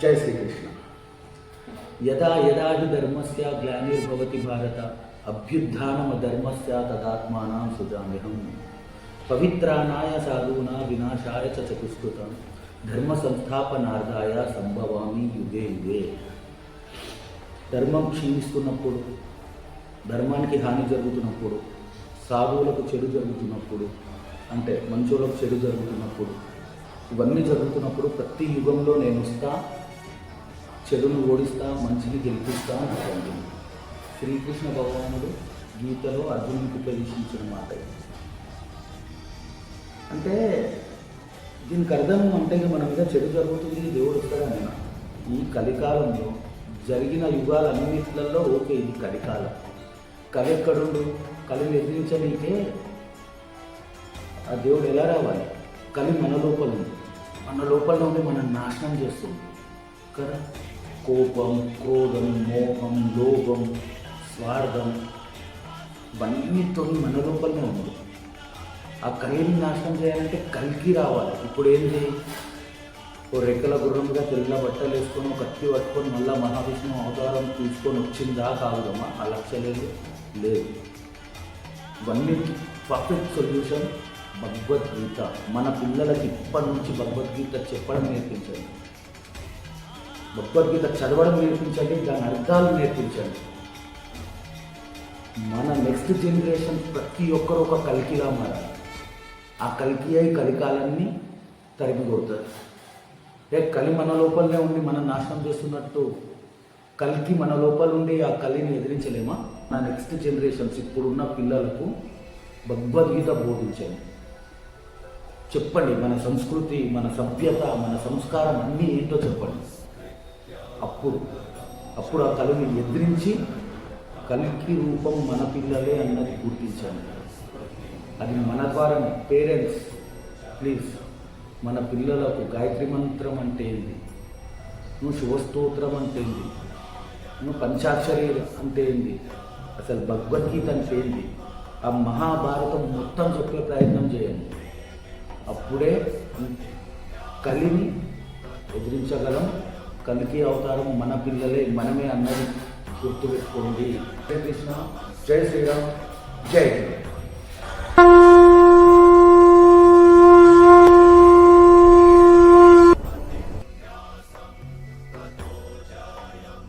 जय श्री कृष्ण। यदा यदा हि धर्मस्य ग्लानिर्भवति भारत अभ्युत्थानमधर्मस्य तदात्मानं सृजाम्यहम्। पवित्राणाय साधूनां विनाशाय च चतुष्कृतं धर्म संस्थापनार्थाय संभवामि युगे युगे। ధర్మం క్షీణిస్తున్నప్పుడు, ధర్మానికి హాని జరుగుతున్నప్పుడు, సాధువులకు చెడు జరుగుతున్నప్పుడు, అంటే మంచులకు చెడు జరుగుతున్నప్పుడు, ఇవన్నీ జరుగుతున్నప్పుడు ప్రతి యుగంలో నేను వస్తా, చెడును ఓడిస్తా, మంచిని గెలిపిస్తా అని శ్రీకృష్ణ భగవానుడు గీతలో అర్జునుడికి ఉపదేశించిన మాట. అంటే దీనికి అర్థం అంటే మన మీద చెడు జరుగుతుంది, దేవుడు వస్తాడని. ఈ కలికాలంలో జరిగిన యుగాలన్నింటిలో ఓకే, ఇది కలికాలం. కలి ఎక్కడుండు? కలిని ఎదిరించడానికే ఆ దేవుడు ఎలా రావాలి? కలి మన లోపల ఉంది, మన లోపల ఉండి మనం నాశనం చేస్తుంది కదా. కోపం, క్రోధం, మోహం, లోభం, స్వార్థం ఇవన్నీతో మన లోపలనే ఉంది. ఆ కలిని నాశనం చేయాలంటే కలికి రావాలి. ఇప్పుడు ఏంటి? ఓ రెక్కల గుర్రంగా తెల్ల బట్టలు వేసుకొని ఒక కత్తి పట్టుకొని మళ్ళీ మహావిష్ణువు అవతారం తీసుకొని వచ్చిందా కాదుదమ్మా? ఆ లక్ష్యం లేదు. ఇవన్నీ పర్ఫెక్ట్ సొల్యూషన్ భగవద్గీత. మన పిల్లలకి ఇప్పటి నుంచి భగవద్గీత చెప్పడం నేర్పించండి, భగవద్గీత చదవడం నేర్పించండి, దాని అర్థాలు నేర్పించండి. మన నెక్స్ట్ జనరేషన్ ప్రతి ఒక్కరు ఒక కలికిలా మారాలి. ఆ కలికి అయి కలికాలన్నీ తరిమి కొడతారు. కలి మన లోపలనే ఉండి మనం నాశనం చేస్తున్నట్టు కలికి మన లోపల ఉండి ఆ కలిని ఎదిరించలేమా? నా నెక్స్ట్ జనరేషన్స్ ఇప్పుడున్న పిల్లలకు భగవద్గీత బోధించండి, చెప్పండి. మన సంస్కృతి, మన సభ్యత, మన సంస్కారం అన్నీ ఏంటో చెప్పండి. అప్పుడు ఆ కలిని ఎదిరించి కలికి రూపం మన పిల్లలే అన్నది గుర్తించండి. అది మన ద్వారానే. పేరెంట్స్ ప్లీజ్ మన పిల్లలకు గాయత్రి మంత్రం అంటే ఏంది, నువ్వు శివస్తోత్రం అంటే ఏంది, నువ్వు పంచాక్షరి అంటే ఏంది, అసలు భగవద్గీత అంటే ఏంది, ఆ మహాభారతం మొత్తం చెప్పే ప్రయత్నం చేయండి. అప్పుడే కలిని ఎదిరించగలం. కలికి అవతారం మన పిల్లలే, మనమే అన్నది గుర్తుపెట్టుకోండి. జై కృష్ణ, జై శ్రీరామ్, జై హింద్.